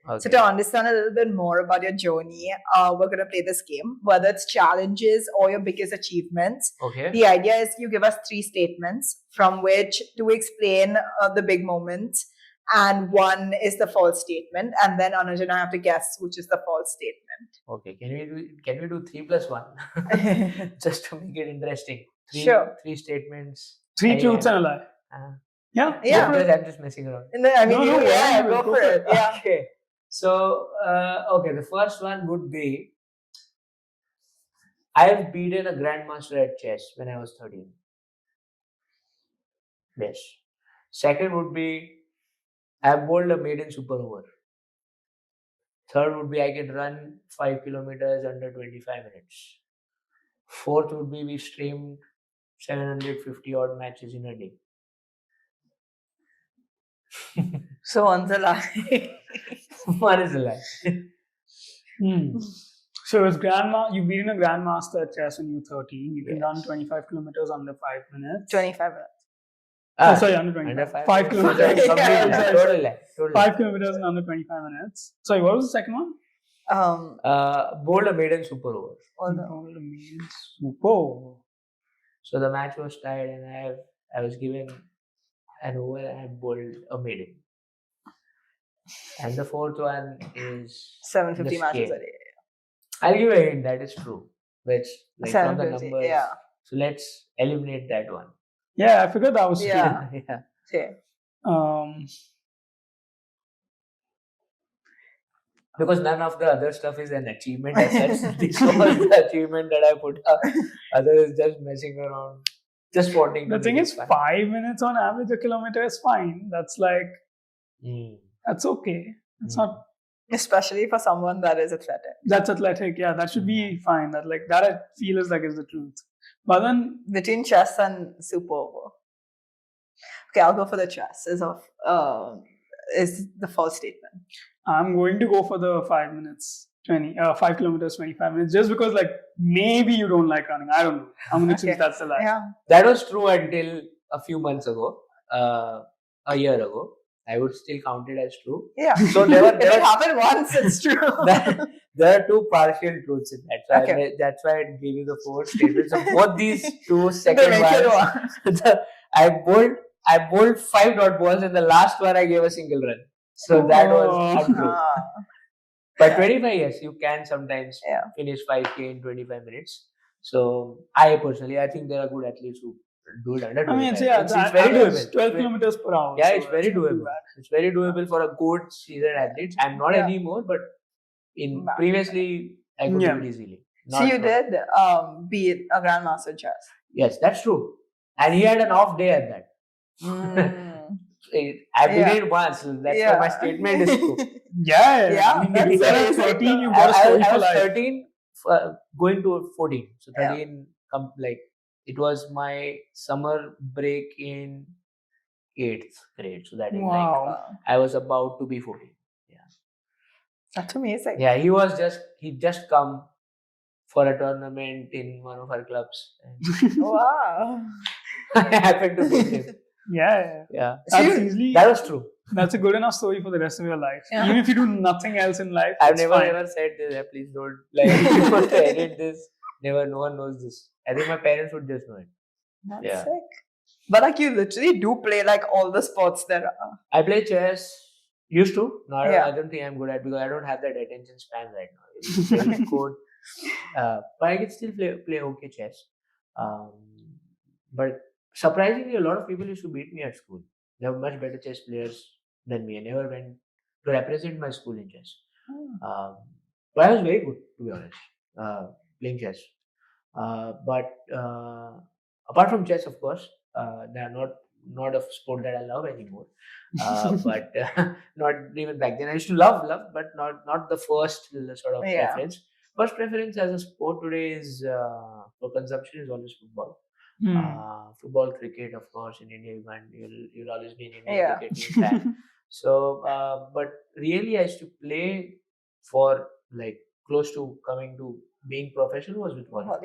So Okay. to understand a little bit more about your journey, we're going to play this game, whether it's challenges or your biggest achievements. Okay. The idea is you give us 3 statements from which to explain the big moments, and one is the false statement, and then Anuj and I have to guess which is the false statement. Okay. Can we do 3+1 just to make it interesting? Sure. 3 statements. 3 truths and a lie. Yeah. Yeah. I'm just messing around. No, I mean, No, go for it. Yeah. Okay. So, okay, the first one would be I have beaten a grandmaster at chess when I was 13. Yes. Second would be I have bowled a maiden super over. Third would be I can run 5 kilometers under 25 minutes. Fourth would be we streamed 750 odd matches in a day. So one's a lie. One is a lie. So it's you've been a grandmaster at chess when you were 13. You can run 25 kilometers under 5 minutes. 25 minutes. Sorry, under 25. Under 5 kilometers. Total lie. 5 kilometers in under 25 minutes. Sorry, what was the second one? Bowled a maiden super over. Super. So the match was tied and I was given an over and I bowled a maiden. And the fourth one is 750 the matches scale. a day. I'll give you a hint, that is true. Which, like from the 750, numbers. yeah. So let's eliminate that one. Yeah, I figured that was true. Yeah. Yeah. Okay. Because none of the other stuff is an achievement as such. This was the achievement that I put up. Other is just messing around. Just wanting to The thing make is, it fun. 5 minutes on average a kilometer is fine. That's like, that's okay. It's not, Especially for someone that is athletic. that's athletic. Yeah, that should be fine. That I feel is the truth. But then, Between chess and super over. Okay, I'll go for the chess. Is the false statement. I'm going to go for the 5 minutes, 5 kilometers, 25 minutes, just because maybe you don't like running. I don't know. I'm going to choose that's the lie. Yeah. That was true until a few months ago. A year ago. I would still count it as true. Yeah. So If it happened once, it's true. There are 2 partial truths in that. So that's why I gave you the 4 statements. So both these 2 second ones. I bowled 5 dot balls and the last one I gave a single run. So that was untrue. But 25, yes, you can sometimes finish 5K in 25 minutes. So I think there are good athletes who do it under 25. I mean, it's very doable. 12 kilometers per hour. Yeah, so it's very doable. It's very doable for a good seasoned athlete. I'm not anymore, but previously I could do it easily. So you did beat a grandmaster chess. Yes, that's true. And he had an off day at that. I beat it once. That's why my statement is true. Yeah. I mean, you were 13, you got a story I for was life. 13 going to 14. So 13, it was my summer break in 8th grade. So that is I was about to be 14. Yeah. That's amazing. Yeah, he just come for a tournament in one of our clubs. Wow. I happened to beat him. Yeah. That was true. That's a good enough story for the rest of your life. Yeah. Even if you do nothing else in life, I've never said this. Please don't you want to edit this. No one knows this. I think my parents would just know it. That's sick. But you literally do play all the sports there are. I play chess. Used to. No, I don't think I'm good at it because I don't have that attention span right now. It's very good. But I can still play okay chess. But surprisingly, a lot of people used to beat me at school. They were much better chess players than me. I never went to represent my school in chess. But I was very good, to be honest, playing chess. But apart from chess, of course, they are not a sport that I love anymore. But not even back then. I used to love, but not the first sort of preference. First preference as a sport today is for consumption is always football. Football, cricket, of course, in India, you'll always be an Indian cricket team fan. So, but really, I used to play for close to coming to being professional was with volleyball.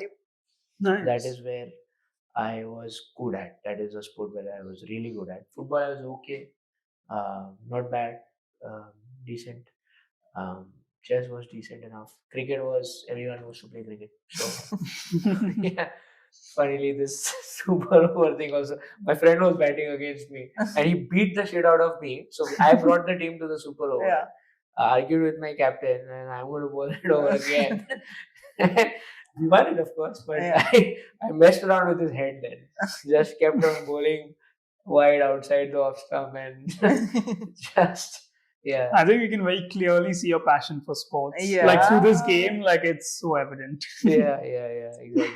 Nice. That is where I was good at. That is a sport where I was really good at. Football, I was okay, not bad, decent. Chess was decent enough. Cricket was, everyone used to play cricket. So, yeah. Funnily, this super over thing also. My friend was batting against me and he beat the shit out of me. So, I brought the team to the super over. Yeah. Argued with my captain and I'm going to bowl it over again. We won it, of course, but Yeah. I messed around with his head then. Just kept on bowling wide outside the off stump and just, yeah. I think we can very clearly see your passion for sports. Yeah. Like through this game, like it's so evident. Yeah, exactly.